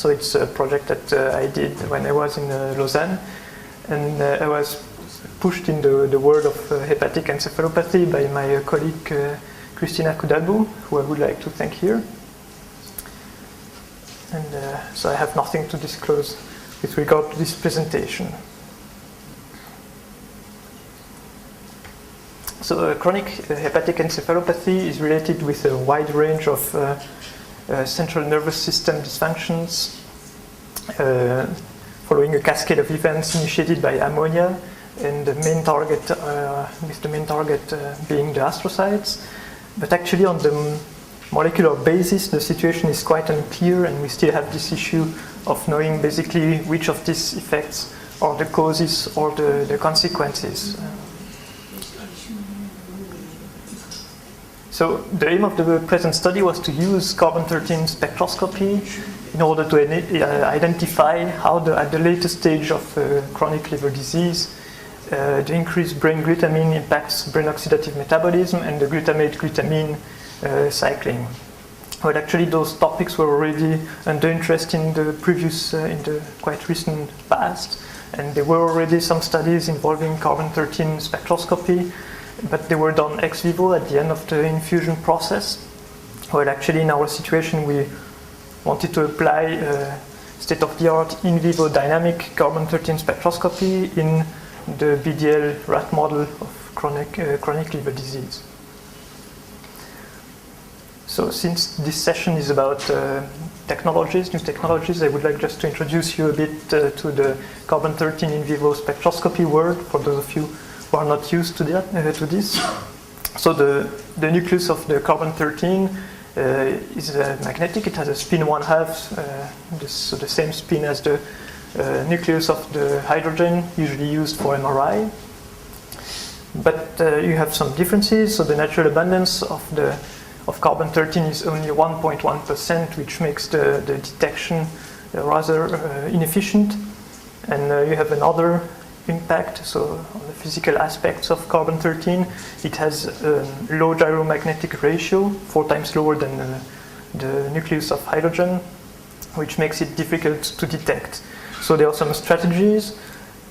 So it's a project that I did when I was in Lausanne, and I was pushed in the world of hepatic encephalopathy by my colleague Christina Kudalbu, who I would like to thank here. And so I have nothing to disclose with regard to this presentation. So chronic hepatic encephalopathy is related with a wide range of central nervous system dysfunctions following a cascade of events initiated by ammonia, and the main target, being the astrocytes. But actually on the molecular basis, the situation is quite unclear, and we still have this issue of knowing basically which of these effects are the causes or the consequences. So the aim of the present study was to use carbon-13 spectroscopy in order to identify how at the latest stage of chronic liver disease, the increased brain glutamine impacts brain oxidative metabolism and the glutamate-glutamine cycling. But actually those topics were already under interest in the previous, in the quite recent past, and there were already some studies involving carbon-13 spectroscopy, but they were done ex vivo at the end of the infusion process. Well, actually in our situation we wanted to apply state-of-the-art in vivo dynamic carbon-13 spectroscopy in the BDL rat model of chronic liver disease. So since this session is about technologies, new technologies, I would like just to introduce you a bit to the carbon-13 in vivo spectroscopy world, for those of you who are not used to to this. So the nucleus of the carbon-13 is magnetic. It has a spin 1/2, so the same spin as the nucleus of the hydrogen usually used for MRI. But you have some differences. So the natural abundance of carbon-13 is only 1.1%, which makes the detection rather inefficient. And you have another impact. So on the physical aspects of carbon-13, it has a low gyromagnetic ratio, 4 times lower than the nucleus of hydrogen, which makes it difficult to detect. So there are some strategies,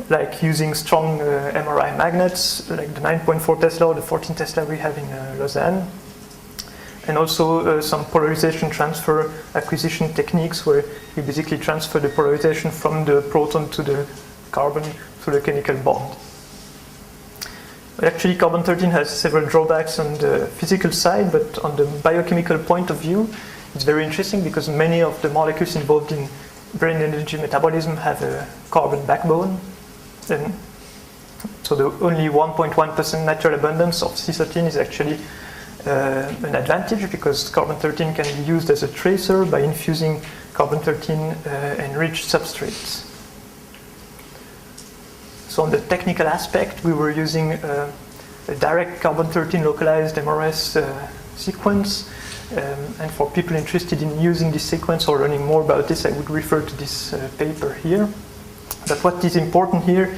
like using strong MRI magnets, like the 9.4 Tesla or the 14 Tesla we have in Lausanne. And also some polarization transfer acquisition techniques, where you basically transfer the polarization from the proton to the carbon through the chemical bond. But actually carbon-13 has several drawbacks on the physical side, but on the biochemical point of view, it's very interesting because many of the molecules involved in brain energy metabolism have a carbon backbone. And so the only 1.1% natural abundance of C13 is actually an advantage, because carbon-13 can be used as a tracer by infusing carbon-13 enriched substrates. So on the technical aspect, we were using a direct carbon-13 localized MRS sequence. And for people interested in using this sequence or learning more about this, I would refer to this paper here. But what is important here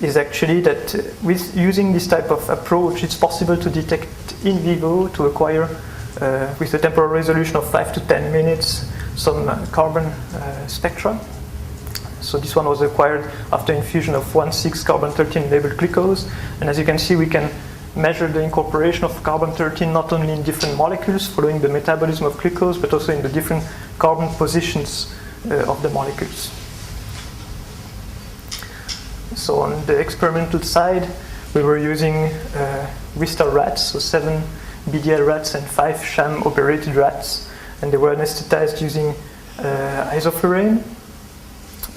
is actually that with using this type of approach, it's possible to detect in vivo, to acquire with a temporal resolution of 5 to 10 minutes some carbon spectra. So this one was acquired after infusion of 1,6 carbon-13 labeled glucose. And as you can see, we can measure the incorporation of carbon-13 not only in different molecules following the metabolism of glucose, but also in the different carbon positions of the molecules. So on the experimental side, we were using Wistar rats, so 7 BDL rats and 5 sham operated rats, and they were anesthetized using isoflurane.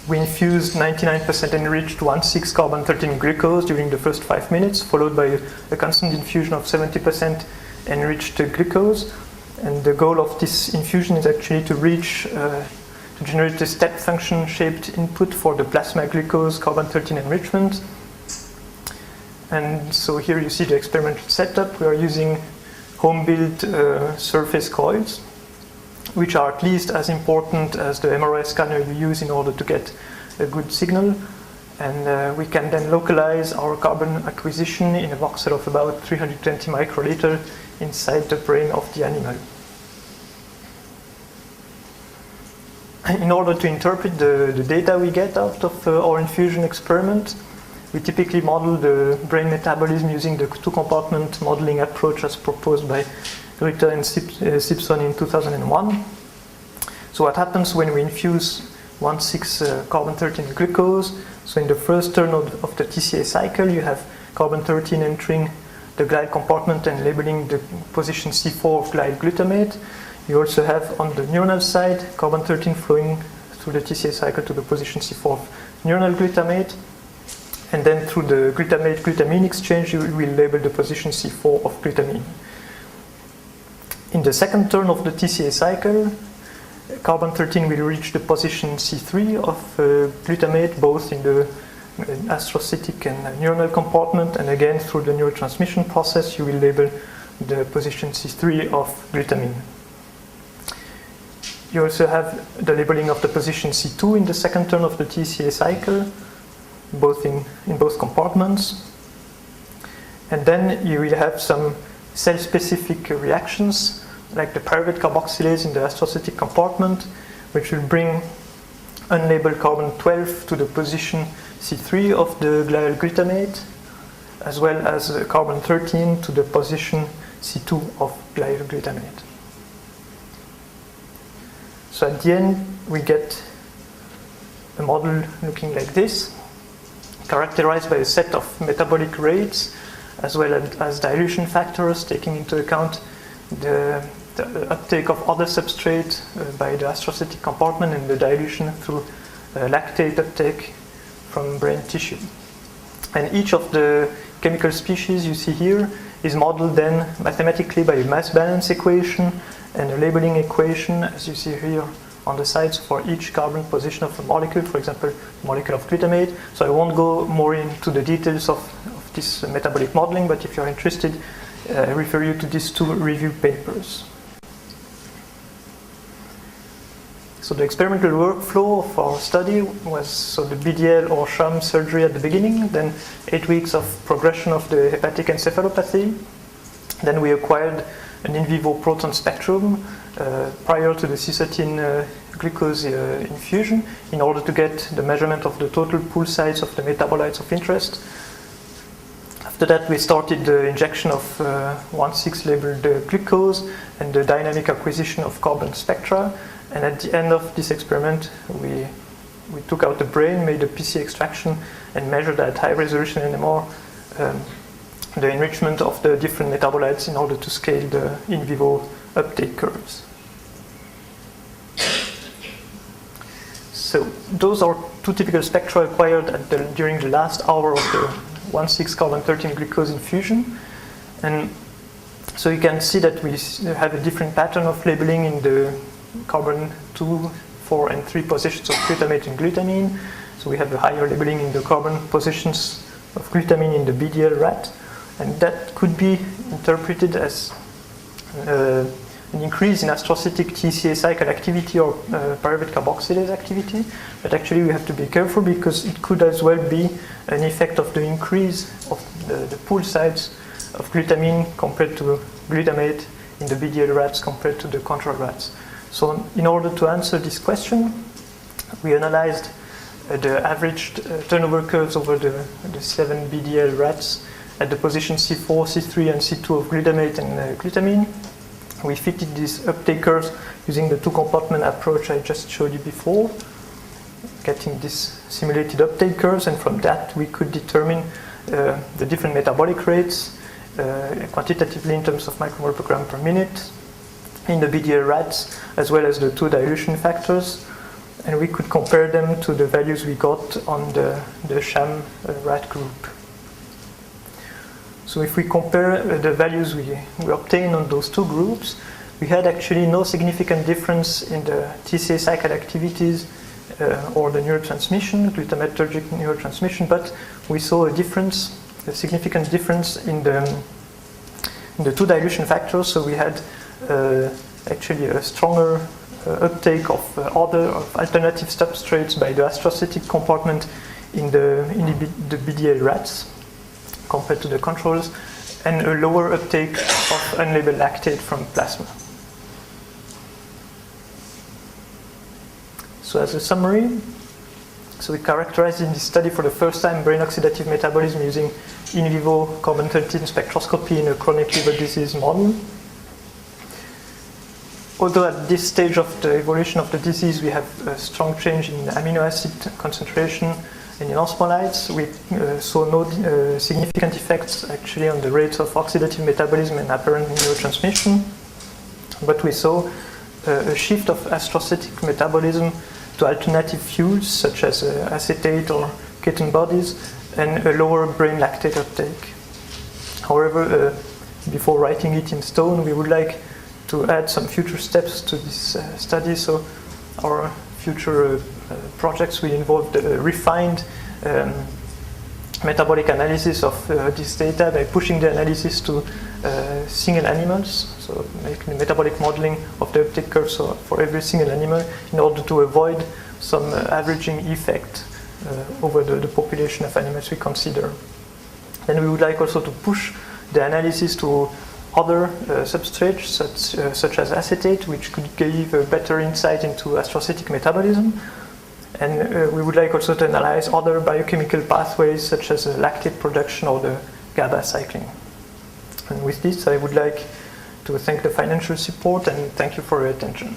We infused 99% enriched 1,6 carbon-13 glucose during the first 5 minutes, followed by a constant infusion of 70% enriched glucose. And the goal of this infusion is actually to reach, to generate a step function shaped input for the plasma glucose carbon-13 enrichment. And so here you see the experimental setup. We are using home-built surface coils, which are at least as important as the MRI scanner you use in order to get a good signal. And we can then localize our carbon acquisition in a voxel of about 320 microliter inside the brain of the animal. in order to interpret the data we get out of our infusion experiment, we typically model the brain metabolism using the two-compartment modeling approach as proposed by Ritter and Simpson in 2001. So what happens when we infuse 1,6-carbon-13 glucose? So in the first turn of the TCA cycle, you have carbon-13 entering the glial compartment and labeling the position C4 of glial glutamate. You also have on the neuronal side carbon-13 flowing through the TCA cycle to the position C4 of neuronal glutamate. And then through the glutamate-glutamine exchange, you will label the position C4 of glutamine. In the second turn of the TCA cycle, carbon-13 will reach the position C3 of glutamate, both in the astrocytic and neuronal compartment, and again through the neurotransmission process, you will label the position C3 of glutamine. You also have the labeling of the position C2 in the second turn of the TCA cycle, both in both compartments. And then you will have some cell-specific reactions, like the pyruvate carboxylase in the astrocytic compartment, which will bring unlabeled carbon-12 to the position C3 of the glial glutamate, as well as carbon-13 to the position C2 of glial glutamate. So at the end, we get a model looking like this, characterized by a set of metabolic rates, as well as dilution factors, taking into account the uptake of other substrate by the astrocytic compartment and the dilution through lactate uptake from brain tissue. And each of the chemical species you see here is modeled then mathematically by a mass balance equation and a labeling equation, as you see here on the sides for each carbon position of a molecule, for example, the molecule of glutamate. So I won't go more into the details of this metabolic modeling, but if you're interested, I refer you to these two review papers. So the experimental workflow of our study was the BDL or sham surgery at the beginning, then 8 weeks of progression of the hepatic encephalopathy. Then we acquired an in vivo proton spectrum prior to the cystatin glucose infusion in order to get the measurement of the total pool size of the metabolites of interest. After that, we started the injection of 1,6 labeled glucose and the dynamic acquisition of carbon spectra. And at the end of this experiment, we took out the brain, made a PC extraction, and measured at high resolution NMR the enrichment of the different metabolites in order to scale the in vivo uptake curves. So those are two typical spectra acquired during the last hour of the 1,6-carbon-13 glucose infusion. And so you can see that we have a different pattern of labeling in the carbon 2, 4, and 3 positions of glutamate and glutamine. So we have a higher labeling in the carbon positions of glutamine in the BDL rat. And that could be interpreted as an increase in astrocytic TCA cycle activity or pyruvate carboxylase activity. But actually we have to be careful because it could as well be an effect of the increase of the pool size of glutamine compared to glutamate in the BDL rats compared to the control rats. So in order to answer this question, we analyzed the averaged turnover curves over the 7 BDL rats at the position C4, C3, and C2 of glutamate and glutamine. We fitted these uptake curves using the two-compartment approach I just showed you before, getting these simulated uptake curves, and from that we could determine the different metabolic rates quantitatively in terms of micromole per gram per minute in the BDL rats, as well as the two dilution factors, and we could compare them to the values we got on the sham rat group. So if we compare the values we obtained on those two groups, we had actually no significant difference in the TCA cycle activities or the neurotransmission, glutamatergic neurotransmission, but we saw a significant difference in the two dilution factors. So we had actually a stronger uptake of alternative substrates by the astrocytic compartment in the BDL rats compared to the controls, and a lower uptake of unlabeled lactate from plasma. So as a summary, so we characterized in this study for the first time brain oxidative metabolism using in vivo carbon-13 spectroscopy in a chronic liver disease model. Although at this stage of the evolution of the disease we have a strong change in amino acid concentration and in osmolytes, we saw no significant effects actually on the rates of oxidative metabolism and apparent neurotransmission, but we saw a shift of astrocytic metabolism to alternative fuels such as acetate or ketone bodies and a lower brain lactate uptake. However, before writing it in stone, we would like to add some future steps to this study. So our future projects will involve the refined metabolic analysis of this data by pushing the analysis to single animals, so making the metabolic modeling of the uptake curve so for every single animal in order to avoid some averaging effect over the population of animals we consider. Then we would like also to push the analysis to other substrates such as acetate, which could give a better insight into astrocytic metabolism. And we would like also to analyze other biochemical pathways such as lactate production or the GABA cycling. And with this, I would like to thank the financial support and thank you for your attention.